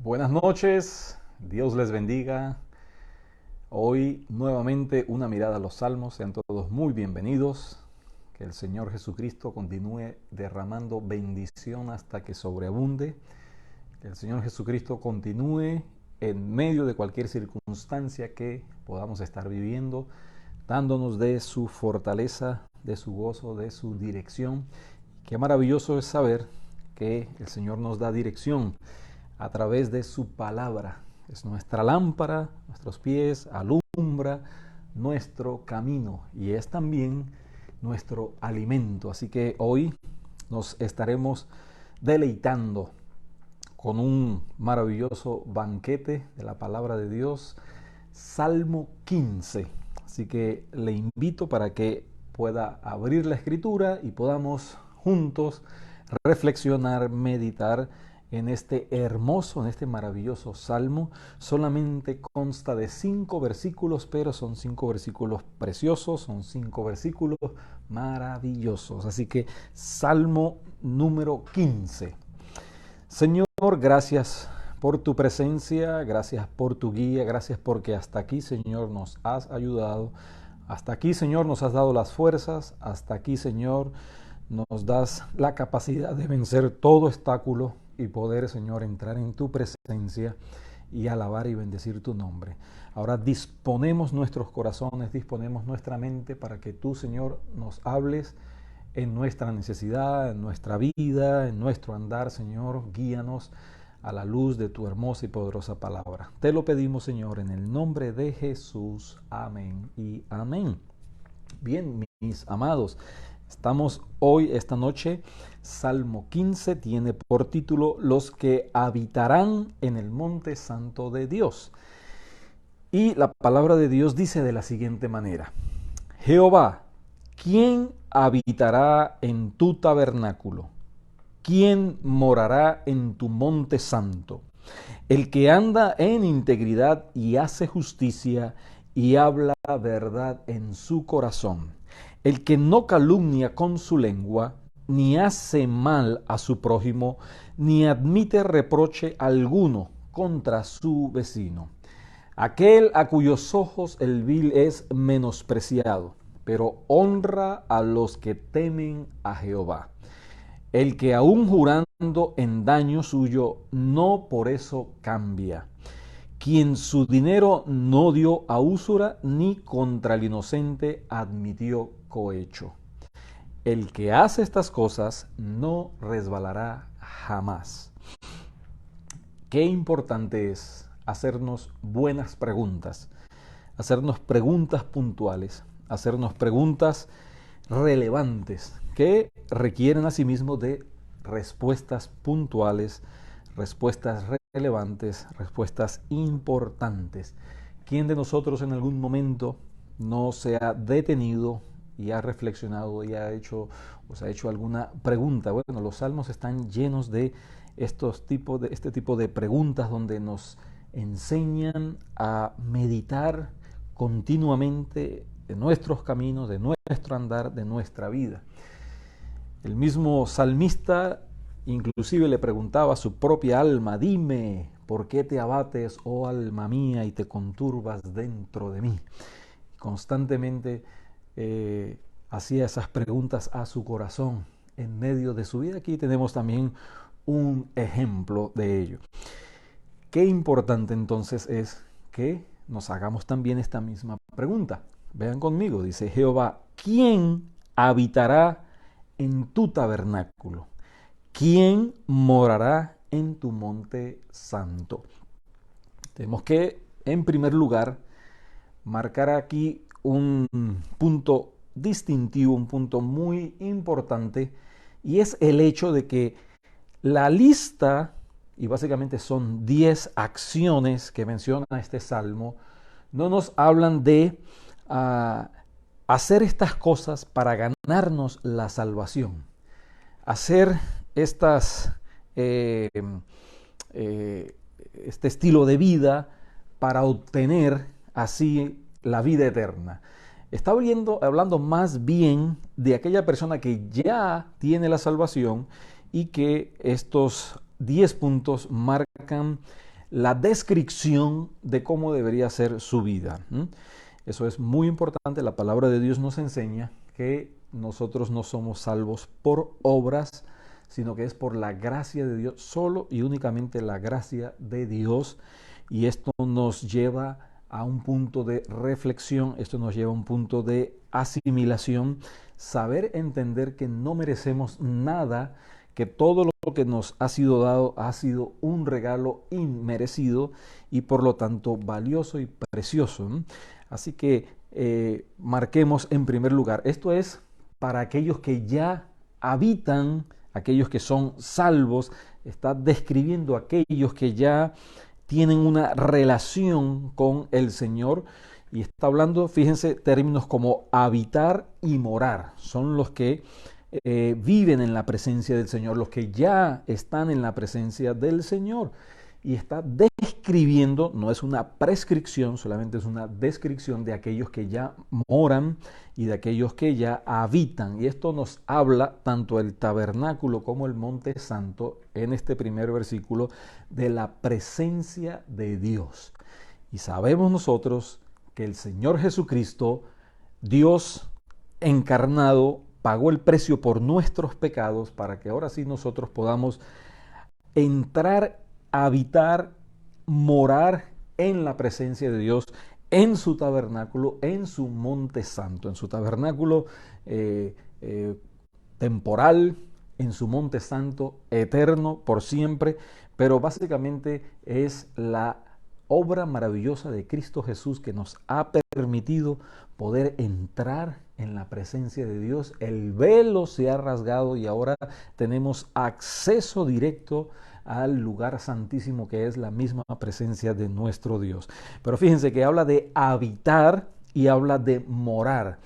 Buenas noches, Dios les bendiga. Hoy nuevamente una mirada a los salmos, sean todos muy bienvenidos. Que el Señor Jesucristo continúe derramando bendición hasta que sobreabunde. Que el Señor Jesucristo continúe en medio de cualquier circunstancia que podamos estar viviendo, dándonos de su fortaleza, de su gozo, de su dirección. Qué maravilloso es saber que el Señor nos da dirección a través de su palabra. Es nuestra lámpara, nuestros pies, alumbra nuestro camino y es también nuestro alimento. Así que hoy nos estaremos deleitando con un maravilloso banquete de la palabra de Dios, Salmo 15. Así que le invito para que pueda abrir la escritura y podamos juntos reflexionar, meditar en este hermoso, en este maravilloso salmo. Solamente consta de 5 versículos, pero son 5 versículos preciosos, son 5 versículos maravillosos. Así que Salmo número 15. Señor, gracias por tu presencia, gracias por tu guía, gracias porque hasta aquí, Señor, nos has ayudado. Hasta aquí, Señor, nos has dado las fuerzas. Hasta aquí, Señor, nos das la capacidad de vencer todo obstáculo y poder, Señor, entrar en tu presencia y alabar y bendecir tu nombre. Ahora disponemos nuestros corazones, disponemos nuestra mente para que tú, Señor, nos hables en nuestra necesidad, en nuestra vida, en nuestro andar, Señor. Guíanos a la luz de tu hermosa y poderosa palabra. Te lo pedimos, Señor, en el nombre de Jesús. Amén y amén. Bien, mis amados, estamos hoy, esta noche, Salmo 15 tiene por título Los que habitarán en el monte santo de Dios. Y la palabra de Dios dice de la siguiente manera: Jehová, ¿quién habitará en tu tabernáculo? ¿Quién morará en tu monte santo? El que anda en integridad y hace justicia y habla verdad en su corazón. El que no calumnia con su lengua, ni hace mal a su prójimo, ni admite reproche alguno contra su vecino. Aquel a cuyos ojos el vil es menospreciado, pero honra a los que temen a Jehová. El que aun jurando en daño suyo, no por eso cambia. Quien su dinero no dio a usura, ni contra el inocente admitió cohecho. El que hace estas cosas no resbalará jamás. Qué importante es hacernos buenas preguntas, hacernos preguntas puntuales, hacernos preguntas relevantes que requieren asimismo de respuestas puntuales, respuestas relevantes, respuestas importantes. ¿Quién de nosotros en algún momento no se ha detenido y ha reflexionado y ha hecho o se ha hecho alguna pregunta? Bueno, los salmos están llenos de este tipo de preguntas donde nos enseñan a meditar continuamente de nuestros caminos, de nuestro andar, de nuestra vida. El mismo salmista inclusive le preguntaba a su propia alma: dime, ¿por qué te abates, oh alma mía, y te conturbas dentro de mí? Constantemente hacía esas preguntas a su corazón en medio de su vida. Aquí tenemos también un ejemplo de ello. Qué importante entonces es que nos hagamos también esta misma pregunta. Vean conmigo, dice Jehová, ¿quién habitará en tu tabernáculo? ¿Quién morará en tu monte santo? Tenemos que, en primer lugar, marcar aquí un punto distintivo, un punto muy importante, y es el hecho de que la lista, y básicamente son 10 acciones que menciona este salmo, no nos hablan de hacer estas cosas para ganarnos la salvación, hacer estas, este estilo de vida para obtener así la vida eterna. Está hablando más bien de aquella persona que ya tiene la salvación y que estos 10 puntos marcan la descripción de cómo debería ser su vida. Eso es muy importante. La palabra de Dios nos enseña que nosotros no somos salvos por obras, sino que es por la gracia de Dios, solo y únicamente la gracia de Dios. Y esto nos lleva a un punto de reflexión, esto nos lleva a un punto de asimilación, saber entender que no merecemos nada, que todo lo que nos ha sido dado ha sido un regalo inmerecido y por lo tanto valioso y precioso. Así que marquemos en primer lugar, esto es para aquellos que ya habitan, aquellos que son salvos, está describiendo a aquellos que ya tienen una relación con el Señor y está hablando, fíjense, términos como habitar y morar, son los que viven en la presencia del Señor, los que ya están en la presencia del Señor. Y está describiendo, no es una prescripción, solamente es una descripción de aquellos que ya moran y de aquellos que ya habitan. Y esto nos habla tanto el tabernáculo como el monte santo en este primer versículo de la presencia de Dios. Y sabemos nosotros que el Señor Jesucristo, Dios encarnado, pagó el precio por nuestros pecados para que ahora sí nosotros podamos entrar, habitar, morar en la presencia de Dios, en su tabernáculo, en su monte santo, en su tabernáculo temporal, en su monte santo eterno por siempre, pero básicamente es la obra maravillosa de Cristo Jesús que nos ha permitido poder entrar en la presencia de Dios. El velo se ha rasgado y ahora tenemos acceso directo al lugar santísimo que es la misma presencia de nuestro Dios. Pero fíjense que habla de habitar y habla de morar.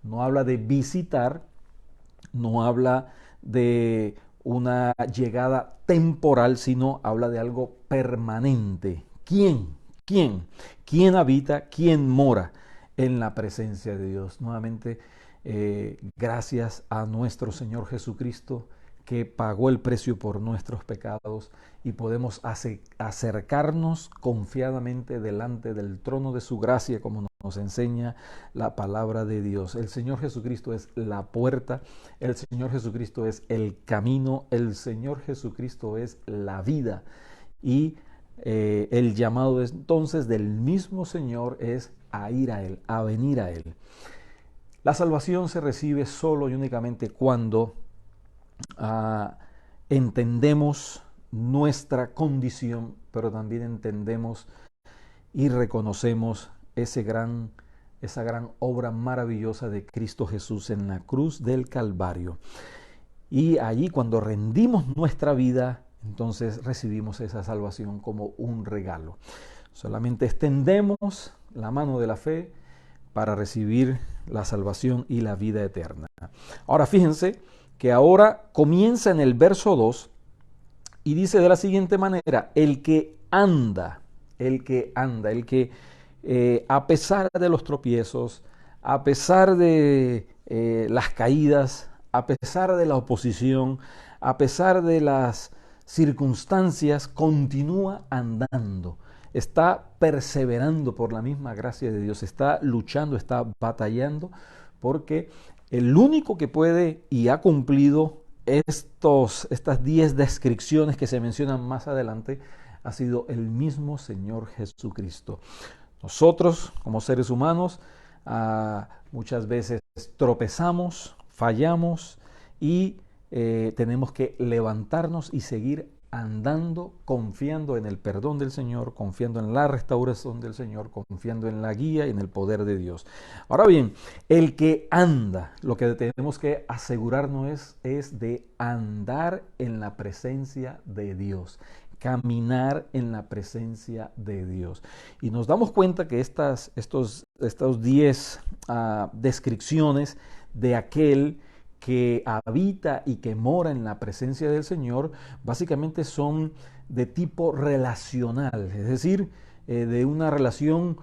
No habla de visitar, no habla de una llegada temporal, sino habla de algo permanente. ¿Quién? ¿Quién? ¿Quién habita? ¿Quién mora en la presencia de Dios? Nuevamente, gracias a nuestro Señor Jesucristo, que pagó el precio por nuestros pecados y podemos acercarnos confiadamente delante del trono de su gracia, como nos enseña la palabra de Dios. El Señor Jesucristo es la puerta, el Señor Jesucristo es el camino, el Señor Jesucristo es la vida. Y el llamado entonces del mismo Señor es a ir a Él, a venir a Él. La salvación se recibe solo y únicamente cuando entendemos nuestra condición, pero también entendemos y reconocemos esa gran obra maravillosa de Cristo Jesús en la cruz del Calvario. Y allí cuando rendimos nuestra vida, entonces recibimos esa salvación como un regalo. Solamente extendemos la mano de la fe para recibir la salvación y la vida eterna. Ahora fíjense que ahora comienza en el verso 2 y dice de la siguiente manera: el que anda, a pesar de los tropiezos, a pesar de las caídas, a pesar de la oposición, a pesar de las circunstancias, continúa andando, está perseverando por la misma gracia de Dios, está luchando, está batallando, porque el único que puede y ha cumplido estas 10 descripciones que se mencionan más adelante ha sido el mismo Señor Jesucristo. Nosotros, como seres humanos, muchas veces tropezamos, fallamos y tenemos que levantarnos y seguir andando, confiando en el perdón del Señor, confiando en la restauración del Señor, confiando en la guía y en el poder de Dios. Ahora bien, el que anda, lo que tenemos que asegurarnos es de andar en la presencia de Dios, caminar en la presencia de Dios. Y nos damos cuenta que estos 10 descripciones de aquel que habita y que mora en la presencia del Señor, básicamente son de tipo relacional, es decir, de una relación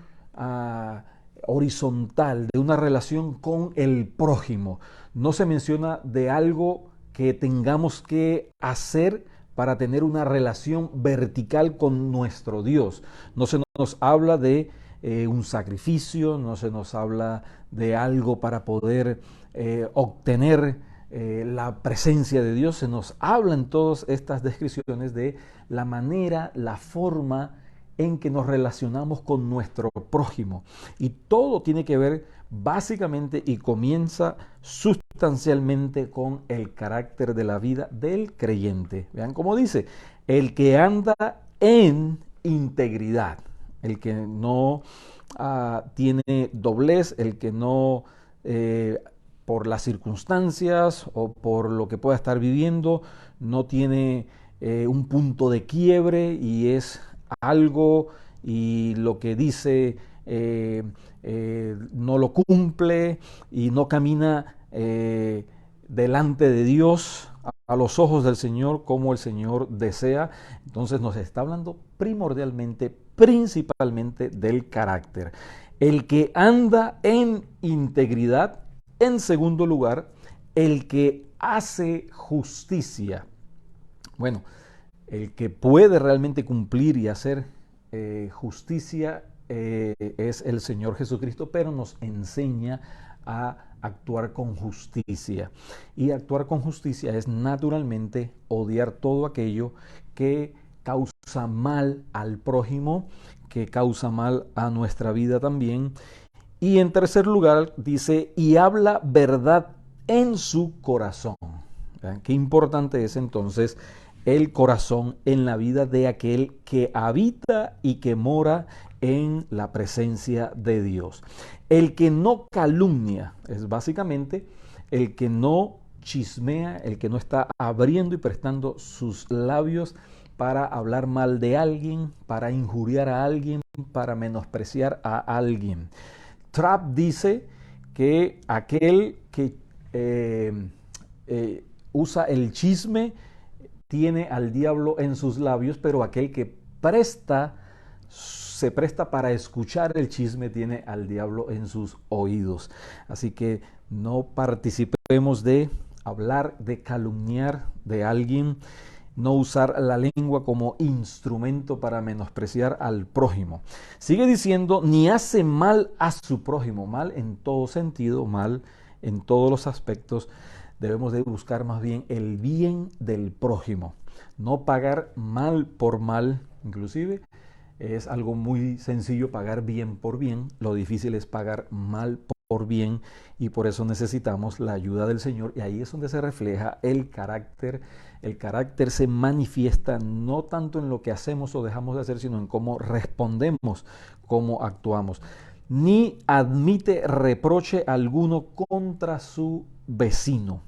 horizontal, de una relación con el prójimo. No se menciona de algo que tengamos que hacer para tener una relación vertical con nuestro Dios. No se nos habla de un sacrificio, no se nos habla de algo para poder obtener la presencia de Dios. Se nos habla en todas estas descripciones de la manera, la forma en que nos relacionamos con nuestro prójimo. Y todo tiene que ver básicamente y comienza sustancialmente con el carácter de la vida del creyente. Vean cómo dice, el que anda en integridad, el que no tiene doblez, el que no por las circunstancias o por lo que pueda estar viviendo, no tiene un punto de quiebre y es algo y lo que dice no lo cumple y no camina delante de Dios a los ojos del Señor como el Señor desea. Entonces nos está hablando primordialmente, principalmente del carácter. El que anda en integridad. En segundo lugar, el que hace justicia. Bueno, el que puede realmente cumplir y hacer justicia es el Señor Jesucristo, pero nos enseña a actuar con justicia. Y actuar con justicia es naturalmente odiar todo aquello que causa mal al prójimo, que causa mal a nuestra vida también. Y en tercer lugar dice, y habla verdad en su corazón. ¿Vean? Qué importante es entonces el corazón en la vida de aquel que habita y que mora en la presencia de Dios. El que no calumnia es básicamente el que no chismea, el que no está abriendo y prestando sus labios para hablar mal de alguien, para injuriar a alguien, para menospreciar a alguien. Trapp dice que aquel que usa el chisme tiene al diablo en sus labios, pero aquel que se presta para escuchar el chisme tiene al diablo en sus oídos. Así que no participemos de hablar, de calumniar de alguien, no usar la lengua como instrumento para menospreciar al prójimo. Sigue diciendo, ni hace mal a su prójimo, mal en todo sentido, mal en todos los aspectos. Debemos de buscar más bien el bien del prójimo, no pagar mal por mal. Inclusive es algo muy sencillo pagar bien por bien, lo difícil es pagar mal por bien, y por eso necesitamos la ayuda del Señor, y ahí es donde se refleja el carácter. El carácter se manifiesta no tanto en lo que hacemos o dejamos de hacer, sino en cómo respondemos, cómo actuamos. Ni admite reproche alguno contra su vecino.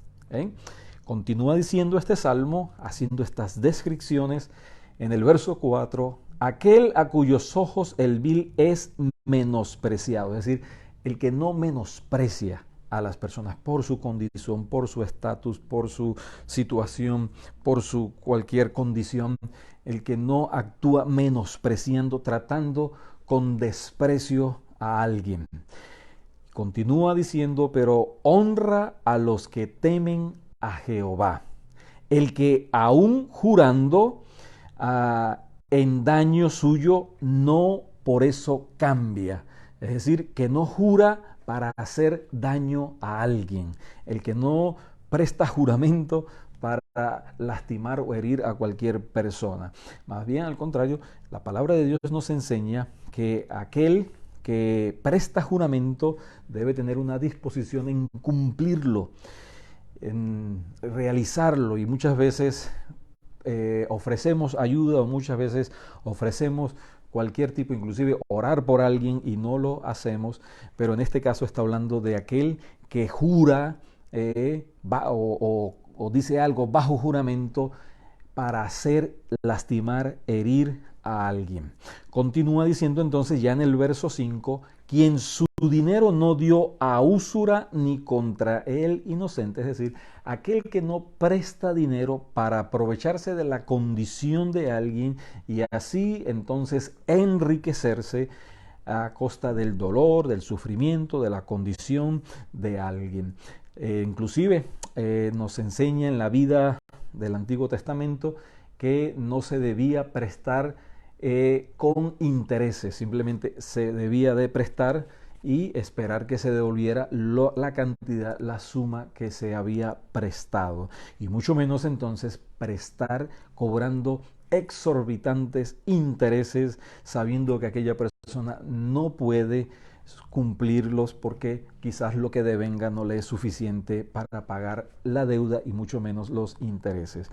Continúa diciendo este salmo, haciendo estas descripciones en el verso 4, aquel a cuyos ojos el vil es menospreciado, es decir, el que no menosprecia a las personas por su condición, por su estatus, por su situación, por su cualquier condición, el que no actúa menospreciando, tratando con desprecio a alguien. Continúa diciendo, pero honra a los que temen a Jehová, el que aún jurando en daño suyo no por eso cambia. Es decir, que no jura para hacer daño a alguien, el que no presta juramento para lastimar o herir a cualquier persona. Más bien al contrario, la palabra de Dios nos enseña que aquel que presta juramento debe tener una disposición en cumplirlo, en realizarlo, y muchas veces ofrecemos ayuda o muchas veces ofrecemos cualquier tipo, inclusive orar por alguien, y no lo hacemos. Pero en este caso está hablando de aquel que jura o dice algo bajo juramento para hacer lastimar, herir a alguien. Continúa diciendo entonces ya en el verso 5, quien su dinero no dio a usura ni contra el inocente, es decir, aquel que no presta dinero para aprovecharse de la condición de alguien y así entonces enriquecerse a costa del dolor, del sufrimiento, de la condición de alguien. Inclusive nos enseña en la vida del Antiguo Testamento que no se debía prestar con intereses, simplemente se debía de prestar y esperar que se devolviera la cantidad, la suma que se había prestado. Y mucho menos entonces prestar cobrando exorbitantes intereses, sabiendo que aquella persona no puede cumplirlos porque quizás lo que devenga no le es suficiente para pagar la deuda y mucho menos los intereses.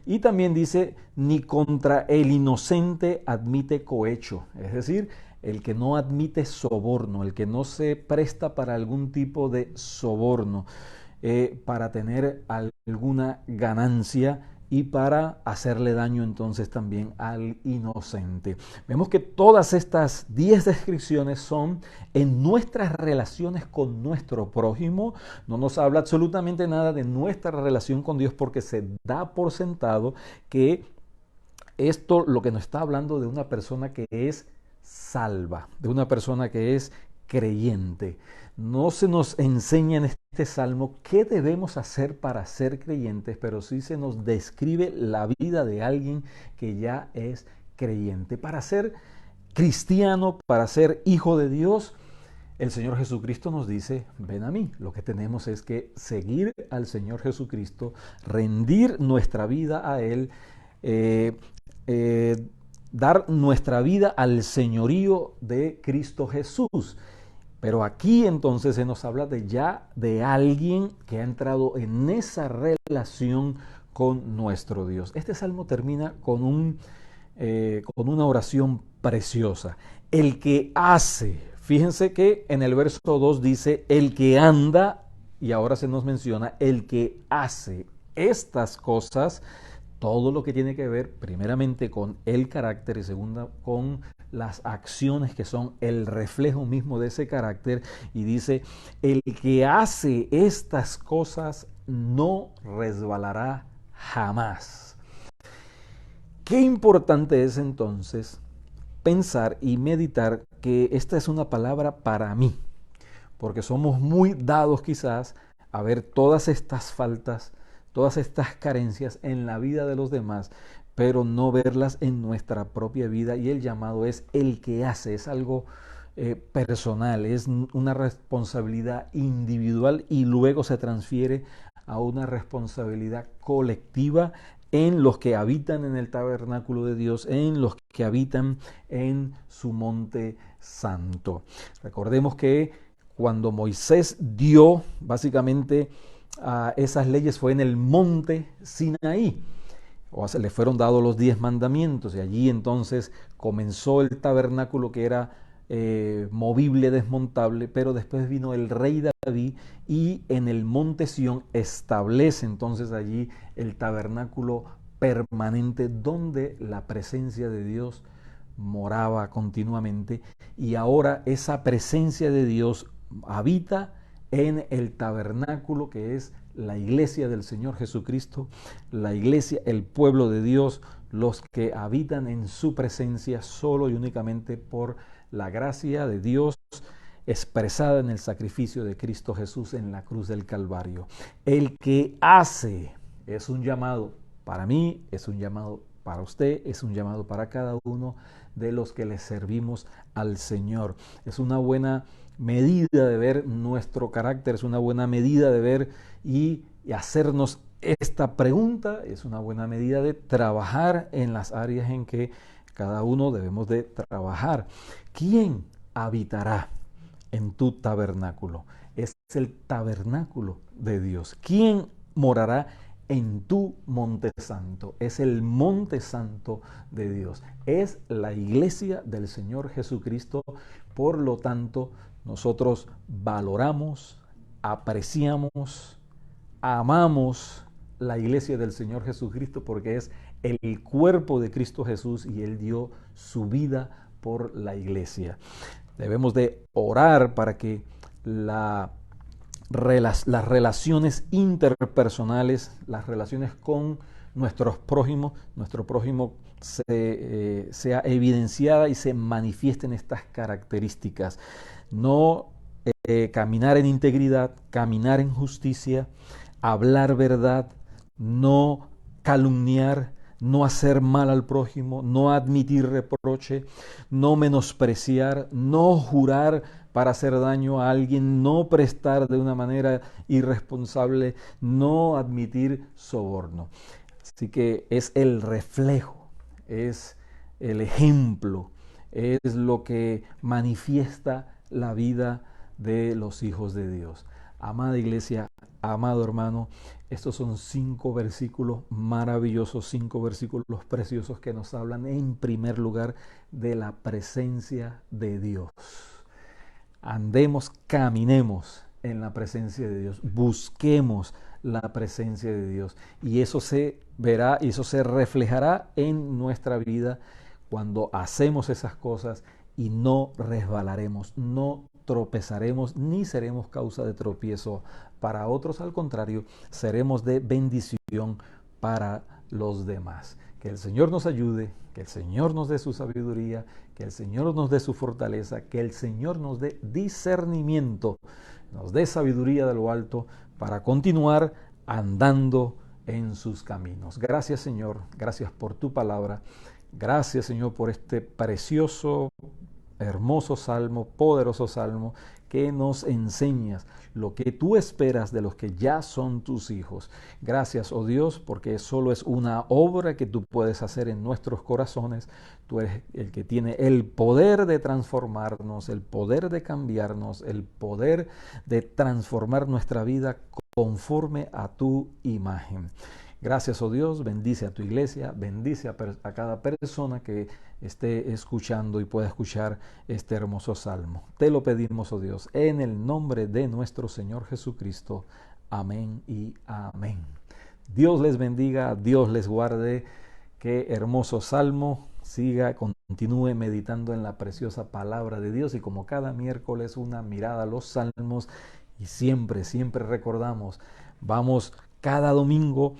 Y también dice, ni contra el inocente admite cohecho, es decir, el que no admite soborno, el que no se presta para algún tipo de soborno, para tener alguna ganancia y para hacerle daño entonces también al inocente. Vemos que todas estas 10 descripciones son en nuestras relaciones con nuestro prójimo. No nos habla absolutamente nada de nuestra relación con Dios porque se da por sentado que esto lo que nos está hablando de una persona que es salva, de una persona que es creyente. No se nos enseña en este salmo qué debemos hacer para ser creyentes, pero sí se nos describe la vida de alguien que ya es creyente. Para ser cristiano, para ser hijo de Dios, el Señor Jesucristo nos dice, ven a mí. Lo que tenemos es que seguir al Señor Jesucristo, rendir nuestra vida a Él, dar nuestra vida al señorío de Cristo Jesús. Pero aquí entonces se nos habla de alguien que ha entrado en esa relación con nuestro Dios. Este salmo termina con una oración preciosa. El que hace, fíjense que en el verso 2 dice el que anda, y ahora se nos menciona el que hace estas cosas, todo lo que tiene que ver primeramente con el carácter y segunda con las acciones que son el reflejo mismo de ese carácter, y dice, el que hace estas cosas no resbalará jamás. Qué importante es entonces pensar y meditar que esta es una palabra para mí, porque somos muy dados quizás a ver todas estas faltas, todas estas carencias en la vida de los demás, pero no verlas en nuestra propia vida, y el llamado es el que hace, es algo personal, es una responsabilidad individual y luego se transfiere a una responsabilidad colectiva en los que habitan en el tabernáculo de Dios, en los que habitan en su monte santo. Recordemos que cuando Moisés dio básicamente esas leyes fue en el monte Sinaí, o sea, le fueron dados los 10 mandamientos, y allí entonces comenzó el tabernáculo que era movible, desmontable, pero después vino el rey David y en el monte Sión establece entonces allí el tabernáculo permanente donde la presencia de Dios moraba continuamente, y ahora esa presencia de Dios habita en el tabernáculo que es la iglesia del Señor Jesucristo, la iglesia, el pueblo de Dios, los que habitan en su presencia solo y únicamente por la gracia de Dios expresada en el sacrificio de Cristo Jesús en la cruz del Calvario. El que hace es un llamado para mí, es un llamado para usted, es un llamado para cada uno de los que le servimos al Señor. Es una buena medida de ver nuestro carácter, es una buena medida de ver y hacernos esta pregunta, es una buena medida de trabajar en las áreas en que cada uno debemos de trabajar. ¿Quién habitará en tu tabernáculo? Es el tabernáculo de Dios. ¿Quién morará en tu monte santo? Es el monte santo de Dios. Es la iglesia del Señor Jesucristo. Por lo tanto, nosotros valoramos, apreciamos, amamos la iglesia del Señor Jesucristo porque es el cuerpo de Cristo Jesús y Él dio su vida por la iglesia. Debemos de orar para que las relaciones interpersonales, las relaciones con nuestro prójimo sea evidenciada y se manifiesten estas características. No caminar en integridad, caminar en justicia, hablar verdad, no calumniar, no hacer mal al prójimo, no admitir reproche, no menospreciar, no jurar para hacer daño a alguien, no prestar de una manera irresponsable, no admitir soborno. Así que es el reflejo, es el ejemplo, es lo que manifiesta la vida de los hijos de Dios. Amada iglesia, amado hermano, estos son 5 versículos maravillosos, 5 versículos preciosos que nos hablan en primer lugar de la presencia de Dios. Andemos, caminemos en la presencia de Dios, busquemos la presencia de Dios y eso se verá y eso se reflejará en nuestra vida cuando hacemos esas cosas y no resbalaremos, no tropezaremos ni seremos causa de tropiezo para otros, al contrario, seremos de bendición para los demás. Que el Señor nos ayude, que el Señor nos dé su sabiduría, que el Señor nos dé su fortaleza, que el Señor nos dé discernimiento, nos dé sabiduría de lo alto para continuar andando en sus caminos. Gracias, Señor, gracias por tu palabra. Gracias, Señor, por este precioso, hermoso salmo, poderoso salmo, que nos enseñas lo que tú esperas de los que ya son tus hijos. Gracias, oh Dios, porque solo es una obra que tú puedes hacer en nuestros corazones. Tú eres el que tiene el poder de transformarnos, el poder de cambiarnos, el poder de transformar nuestra vida conforme a tu imagen. Gracias, oh Dios, bendice a tu iglesia, bendice a cada persona que esté escuchando y pueda escuchar este hermoso salmo. Te lo pedimos, oh Dios, en el nombre de nuestro Señor Jesucristo. Amén y amén. Dios les bendiga, Dios les guarde. Qué hermoso salmo. Continúe meditando en la preciosa palabra de Dios y como cada miércoles una mirada a los salmos y siempre recordamos, vamos cada domingo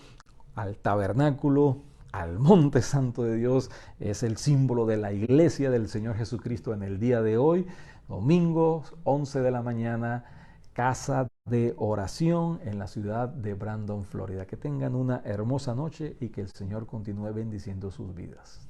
al tabernáculo, al monte santo de Dios. Es el símbolo de la iglesia del Señor Jesucristo en el día de hoy, domingo 11 de la mañana, casa de oración en la ciudad de Brandon, Florida. Que tengan una hermosa noche y que el Señor continúe bendiciendo sus vidas.